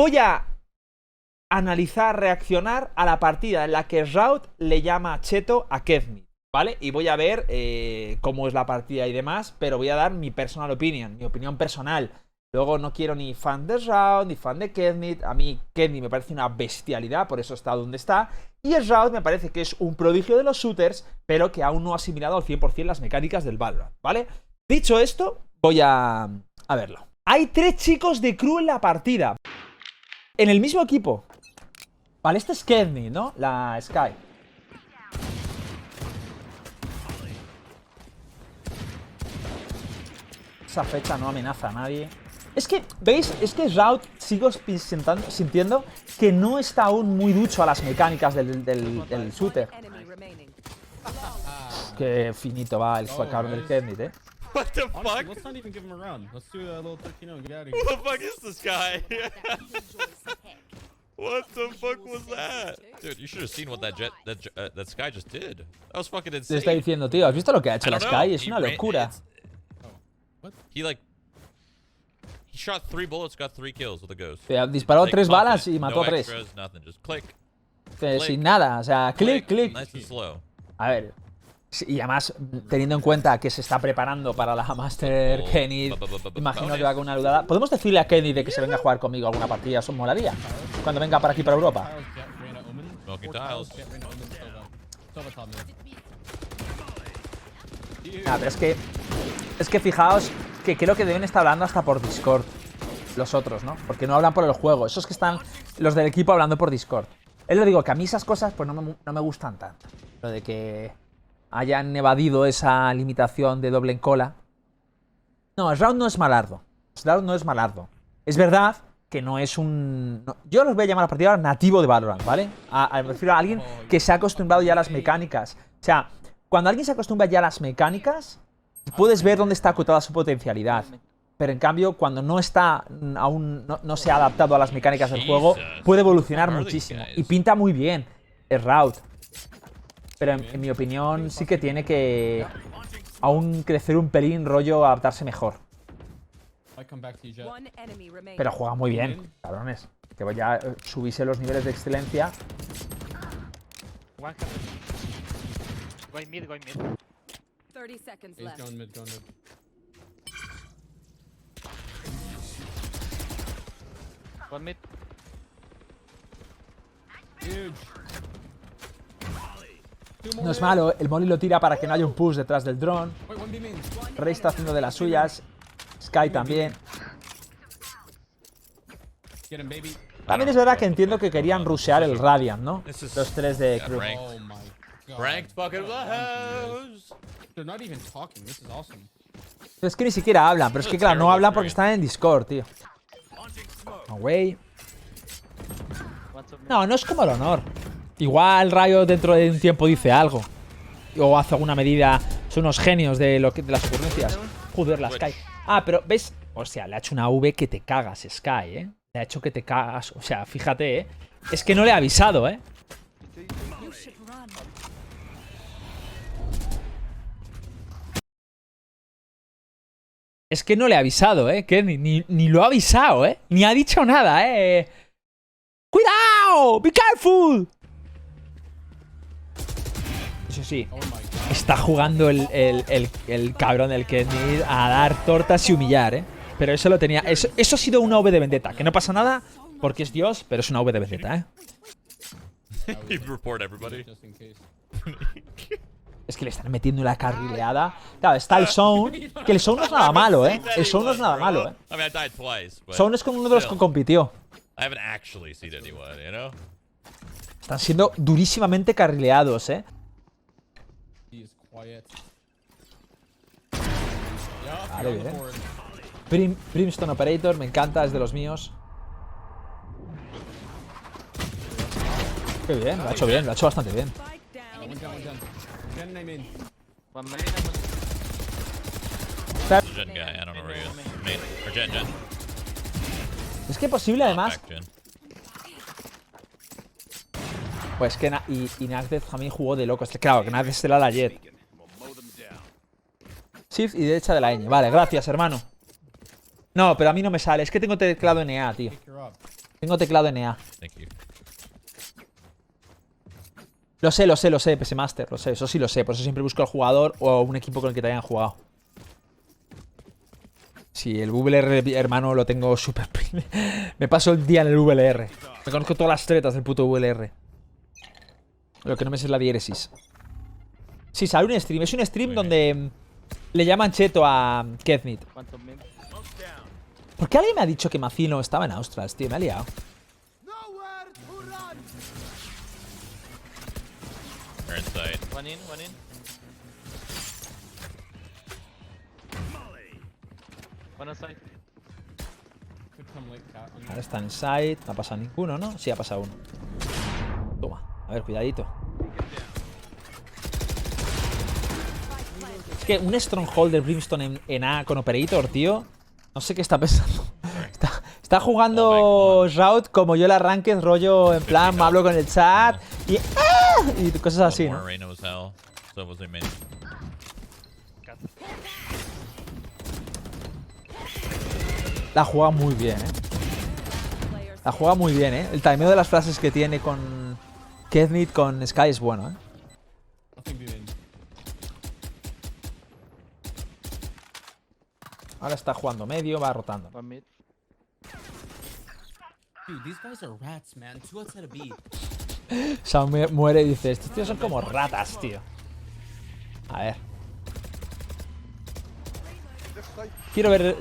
Voy a analizar, reaccionar a la partida en la que Raud le llama cheto a Kevnit, ¿vale? Y voy a ver cómo es la partida y demás, pero voy a dar mi personal opinion, mi opinión personal. Luego no quiero ni fan de Raud, ni fan de Kevnit. A mí Kevnit me parece una bestialidad, por eso está donde está. Y el Raud me parece que es un prodigio de los shooters, pero que aún no ha asimilado al 100% las mecánicas del Valorant, ¿vale? Dicho esto, voy a verlo. Hay 3 chicos de crew en la partida. En el mismo equipo. Vale, este es Kevnit, ¿no? La Sky. Esa fecha no amenaza a nadie. Es que, ¿veis? Es que Raud sigo sintiendo que no está aún muy ducho a las mecánicas del shooter. Qué finito va el cabrón del Kevnit, ¿eh? What the fuck? Honestly, let's not even give him a round. Let's do a little 13 and get out of here. Who the fuck is this guy? What the fuck was that? Dude, you should have seen what that Sky just did. That was fucking Le insane. está diciendo, tío, ¿has visto lo que ha hecho I la don't know. Sky? Es He una ran- locura. He shot 3 bullets, got 3 kills with a ghost. Disparó Like, 3 balas confident, y mató no 3. extras, nothing, just click, Sin nada, o sea, clic, clic. Nice and slow. A ver, y además, teniendo en cuenta que se está preparando para la Master Kevnit, imagino que va con una dudada. ¿Podemos decirle a Kevnit de que se venga a jugar conmigo alguna partida? Eso molaría. Cuando venga para aquí, para Europa. Smoking tiles. Ah, pero es que fijaos que creo que deben estar hablando hasta por Discord. Los otros, ¿no? Porque no hablan por el juego. Esos que están los del equipo hablando por Discord. Es lo digo, que a mí esas cosas pues no me gustan tanto. Lo de que hayan evadido esa limitación de doble en cola. No, el round no es malardo. El round no es malardo. Es verdad que no es un... no, yo los voy a llamar a partir de ahora nativo de Valorant, ¿vale? Me refiero a alguien que se ha acostumbrado ya a las mecánicas. O sea, cuando alguien se acostumbra ya a las mecánicas, puedes ver dónde está acotada su potencialidad. Pero en cambio, cuando no está aún no se ha adaptado a las mecánicas del juego, puede evolucionar muchísimo. Y pinta muy bien el round. Pero en mi opinión sí que tiene que aún crecer un pelín, rollo, adaptarse mejor. Pero juega muy bien, cabrones. Que vaya a subirse los niveles de excelencia. Going mid, going mid. 30 seconds He's left. going mid, going mid. One mid. Huge. No es malo, el Molly lo tira para que no haya un push detrás del drone. Wait, one B main. Rey está haciendo de las suyas. Sky también. Get him, baby. También es verdad que entiendo que querían rushear el Radiant, ¿no? This is- Los 3 de got crew. ranked. Oh my god. Ranked fucking house. They're not even talking. This is awesome. Es que ni siquiera hablan, pero es que claro, no hablan porque están en Discord, tío. No way. One top mid. No, no es como el honor. Igual Rayo dentro de un tiempo dice algo. O hace alguna medida. Son unos genios de las ocurrencias. Joder, la Sky. Ah, pero ¿ves? O sea, le ha hecho una V que te cagas, Sky, ¿eh? Le ha hecho que te cagas. O sea, fíjate, ¿eh? Es que no le he avisado, ¿eh? You should run. Es que no le he avisado, ¿eh? Que ni lo ha avisado, ¿eh? Ni ha dicho nada, ¿eh? ¡Cuidado! ¡Be careful! Eso sí, Oh my god. está jugando el cabrón del Kevnit a dar tortas y humillar, ¿eh? Pero eso lo tenía... Eso ha sido una V de vendetta. Que no pasa nada porque es Dios, pero es una V de vendetta, ¿eh? He report everybody. Just in case. Es que le están metiendo la carrileada. Claro, está el Zone. Que el Zone no es nada malo, ¿eh? El Zone no es nada malo, ¿eh? I mean, I died twice, but Zone es con uno de los que compitió. I haven't actually seen anyone, you know? Están siendo durísimamente carrileados, ¿eh? He is quiet. Vale, bien. Brimstone Operator, me encanta, es de los míos. Qué bien, lo ha hecho bien, lo ha hecho bastante bien. Spike down. One down, one down. Gen name in. One main and one. There's a Gen guy, I don't know where he is. Main. Or Gen. Es que posible además, Back Gen. pues que y Nagdev también jugó de locos. Claro, que Nagdev será la Jet. Shift y derecha de la ñ. Vale, gracias, hermano. No, pero a mí no me sale. Es que tengo teclado NA, tío. Pick her up. Tengo teclado NA. Thank you. Lo sé, PS Master, lo sé, eso sí lo sé. Por eso siempre busco al jugador o un equipo con el que te hayan jugado. Sí, el VLR, hermano, lo tengo súper... Me paso el día en el VLR. Me conozco todas las tretas del puto VLR. Lo que no me sé es la diéresis. Sí, sale un stream. Es un stream donde le llaman cheto a Ketnit. Quantum mid. ¿Por qué alguien me ha dicho que Macino estaba en Australs, tío? Me ha liado. They're inside. One in, one in. One outside. Could come late cat on Ahora está en side. No ha pasado ninguno, ¿no? Sí, ha pasado uno. Toma. A ver, cuidadito. Es que un Stronghold de Brimstone en A con Operator, tío. No sé qué está pensando. Está jugando Rout como yo el arranque, rollo en plan, me hablo con el chat y, y cosas así, One ¿no? more, Reyna was hell. So was their main. La juega muy bien, Players La juega muy bien, El timeo de las frases que tiene con Ketnit, con Sky es bueno, nothing be in. Ahora está jugando medio, va rotando. One mid. Dude, these guys are rats, man. 2 outside of B. Sam muere y dice, estos tíos son como ratas, tío. A ver. Quiero ver...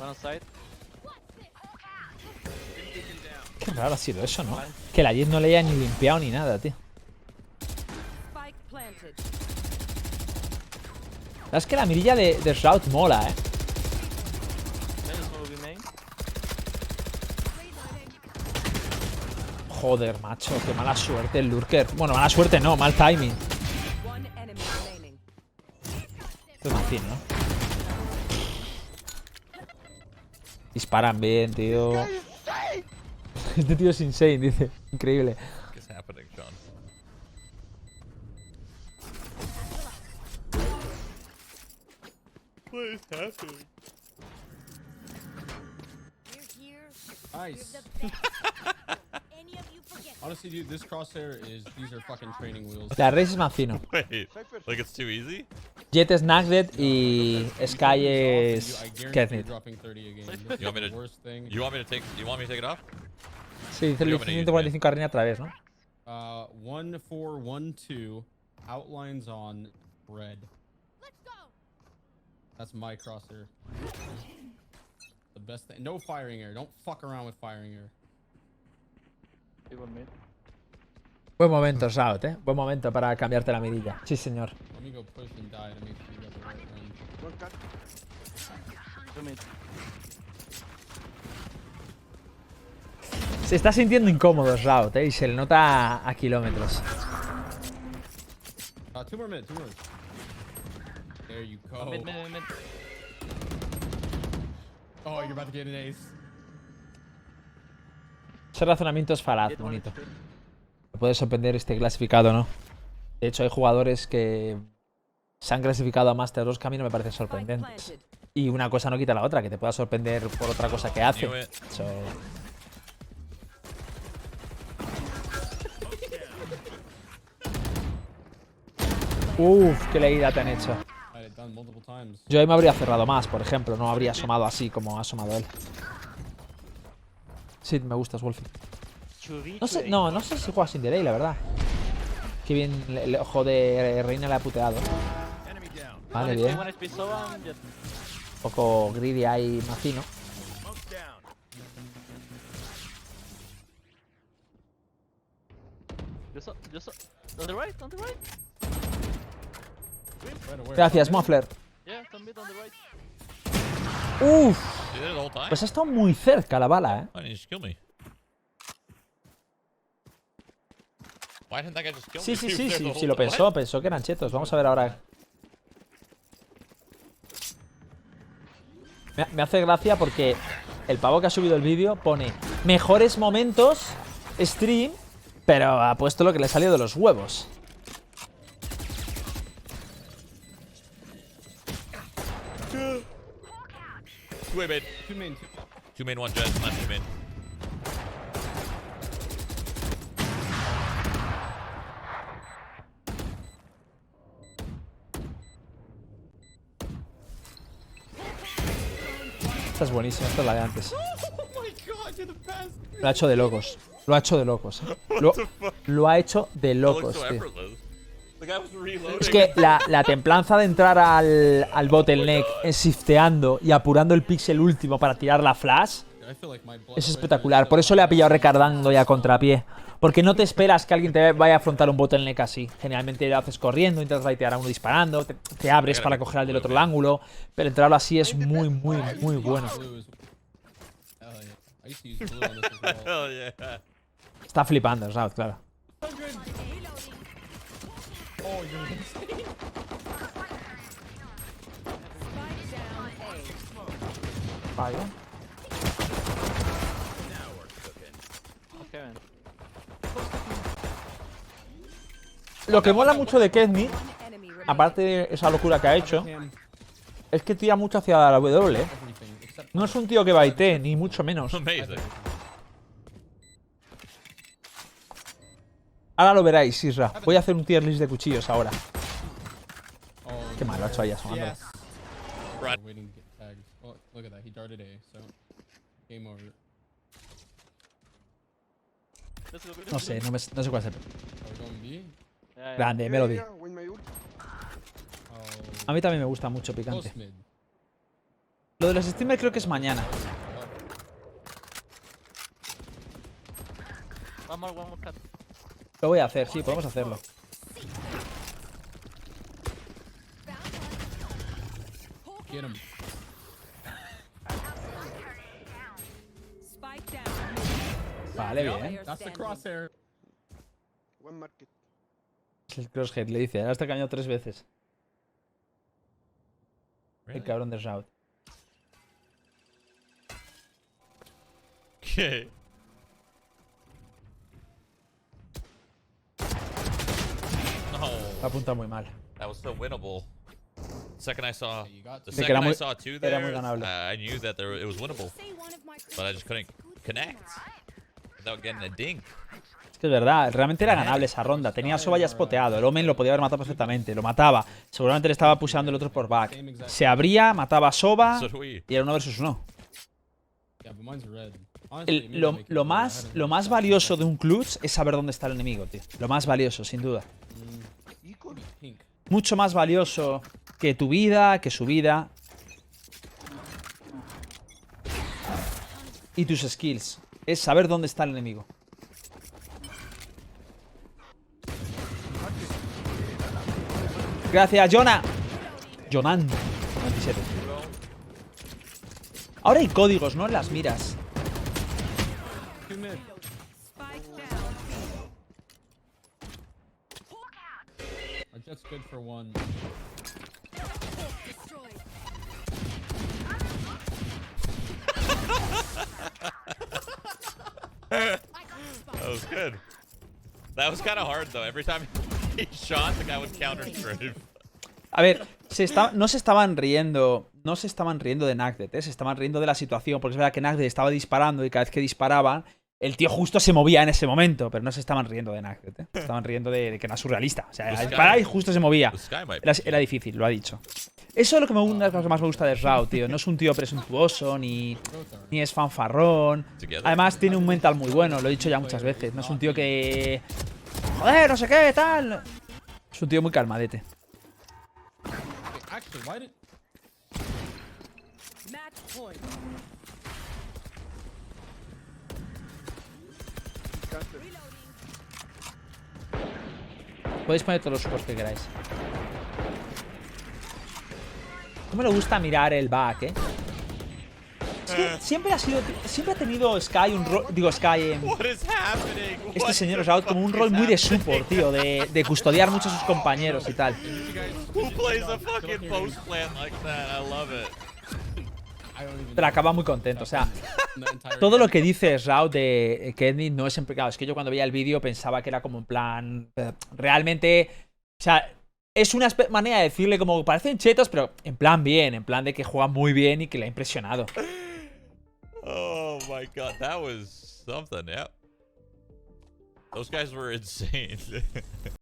One outside. Qué raro ha sido eso, ¿no? Que la Jet no le haya ni limpiado ni nada, tío. spike planted. La verdad es que la mirilla de Shroud mola, Minus will be main. Joder, macho, qué mala suerte el Lurker. Bueno, mala suerte no, mal timing. One enemy remaining. Esto es Macín, ¿no? Disparan bien, tío. Este tío es insane, dice. Increíble. What's happening, Sean? What is happening? Nice. Honestly, dude, this crosshair is... These are fucking training wheels. La race es Macino. Wait, like it's too easy? Jet es Nugget y Sky es I guarantee you're Ketnit. dropping 30 a game. You This is want me the to- worst thing. You want me to take? You want me to take it off? Sí, dice el Yo me la 145 a Reina otra vez, ¿no? 1-4-1-2. Outlines on red. That's my crosshair. The best thing. No firing air. Don't fuck around with firing air. Sí, one mid. Buen momento, Shroud, Buen momento para cambiarte la mirilla. Sí, señor. Let me go push and die to make sure you got the right one. Two mid. Se está sintiendo incómodo Shroud, y se le nota a kilómetros. 2 more mid. 2 more. There you go. Mid, mid, mid. Oh, you're about to get an ace. Ese razonamiento es falaz, Get one bonito. HP. Me puede sorprender este clasificado, ¿no? De hecho, hay jugadores que se han clasificado a Master 2 que a mí no me parecen Spike sorprendentes. planted. Y una cosa no quita la otra, que te pueda sorprender por otra cosa que hace. Knew it. So, uf, qué leída te han hecho. I had it done multiple times. Yo ahí me habría cerrado más, por ejemplo. No habría asomado así como ha asomado él. Sí, me gustas, Wolfie. No sé, no sé si juega sin delay, la verdad. Qué bien el ojo de Reina le ha puteado. Vale, bien. One HP Sova and Jet. Un poco greedy ahí, Macino. Just on the right, on the right. Right away. Gracias, Muffler. Yeah, some mid on the right. Uf, You did it the whole time. pues ha estado muy cerca la bala, Why didn't you just kill me? Why didn't that guy just kill Sí, me? sí, He sí, was there sí, the sí, whole lo time. pensó, pensó que eran chetos. Vamos a ver ahora. Me hace gracia porque el pavo que ha subido el vídeo pone mejores momentos, stream, pero ha puesto lo que le salió de los huevos. 2A main. 2 main. 2 main, 1 jet, not 2 main. Esta es buenísima, esta es la de antes. Oh my god, you're the best. Lo ha hecho de locos. Lo ha hecho de locos. Lo ha hecho de That looks locos, so tío. effortless. The guy was reloading. Es que la templanza de entrar al bottleneck shifteando y apurando el pixel último para tirar la flash I feel like my blood es espectacular. Por eso le ha pillado recargando y a contrapié. Porque no te esperas que alguien te vaya a afrontar un bottleneck así. Generalmente lo haces corriendo, intentas baitear a uno disparando, te abres para coger al del otro ángulo. Pero entrarlo así es muy, muy, muy bueno. Blue is- Hell yeah. I used to use blue on this as well. Hell yeah. Está flipando, Raud, claro. Oh, you're insane. Spike down A. Vaya. Okay, man. Lo que mola mucho de Kedmi, One enemy remaining. aparte de esa locura que ha hecho, Him, es que tira mucho hacia la W. everything except No es un tío que baitee, ni mucho menos. Amazing. Ahora lo veráis, Isra. Voy a hacer un tier list de cuchillos ahora. Oh, Qué mal lo ha hecho ahí asomándolo. yes. Right. Waiting to get tagged. Oh, look at that. He darted A, so game over. Let's go. No sé, no sé cuál es el. Are we going B? Yeah, yeah. Grande, Melody. Oh, A mí también me gusta mucho picante. close mid. Lo de los streamers creo que es mañana. One more cut. Lo voy a hacer, sí, podemos hacerlo. Get him. Spike down. Vale, bien. Player That's the standing. crosshair. Es el crosshead, le dice. Ahora está cañado 3 veces. El Really? cabrón de Raud. Okay. No. La apunta muy mal. That was so winnable. Second I saw, You got the to- que second era I muy- saw two era there, muy ganable. I knew that it was winnable, but I just couldn't connect without getting a dink. Es que es verdad, realmente era ganable esa ronda. Tenía a Soba ya spoteado. El Omen lo podía haber matado perfectamente. Lo mataba. Seguramente le estaba pushando el otro por back. Se abría, mataba a Soba So do we. y era 1 versus 1. Yeah, but mine's red. Honestly, maybe Lo, make it lo blue. I más, hadn't lo más valioso de un clutch es saber dónde está el enemigo, tío. Lo más valioso, sin duda. pink. Mucho más valioso que tu vida, que su vida. Y tus skills. Es saber dónde está el enemigo. Gracias, Jonah. Jonan. 97. Ahora hay códigos, ¿no? En las miras. Two mid. Spike down. Our jet's good for one. That was good. That was kind of hard though. Every time he shot, the guy would counter strafe. A ver, no se estaban riendo. No se estaban riendo de Nugget, ¿eh? Se estaban riendo de la situación. Porque es verdad que Nugget estaba disparando y cada vez que disparaban, el tío justo se movía en ese momento. Pero no se estaban riendo de Nugget, ¿eh? Se estaban riendo de que era surrealista. O sea, Pues disparaba y justo se movía. The sky might be. Era difícil, lo ha dicho. Eso es lo que una de las cosas que más me gusta de Raud, tío. No es un tío presuntuoso, ni es fanfarrón. Together. Además, tiene un mental muy bueno, lo he dicho ya muchas veces. No es un tío que. Joder, no sé qué, tal. Es un tío muy calmadete. Wait, actually, why did... Match point. Podéis poner todos los supos que queráis. No me gusta mirar el back, ¿eh? Es que siempre ha tenido Sky un rol. Digo, Sky. What is happening? Este What señor the Raud como un fuck rol is muy de happening? support, tío. De custodiar mucho a sus compañeros y tal. Who plays a fucking post plant like that? I love it. I don't even Pero acaba muy contento. O sea, know the entire todo lo game. que dices, Raud, de Kenny no es claro, es que yo cuando veía el vídeo pensaba que era como en plan. Realmente. O sea, es una manera de decirle como parecen chetos, pero en plan bien, en plan de que juega muy bien y que le ha impresionado. Oh my god, that was something, yeah. Those guys were insane.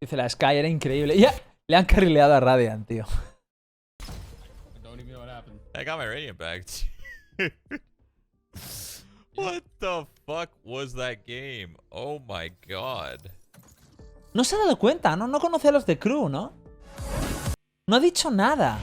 Dice, la Sky era increíble. Ya, le han carrileado a Radiant, tío. I don't even know what happened. I got my Radiant back. What the fuck was that game? Oh my god. No se ha dado cuenta, ¿no? No conoce a los de Crew, ¿no? No ha dicho nada.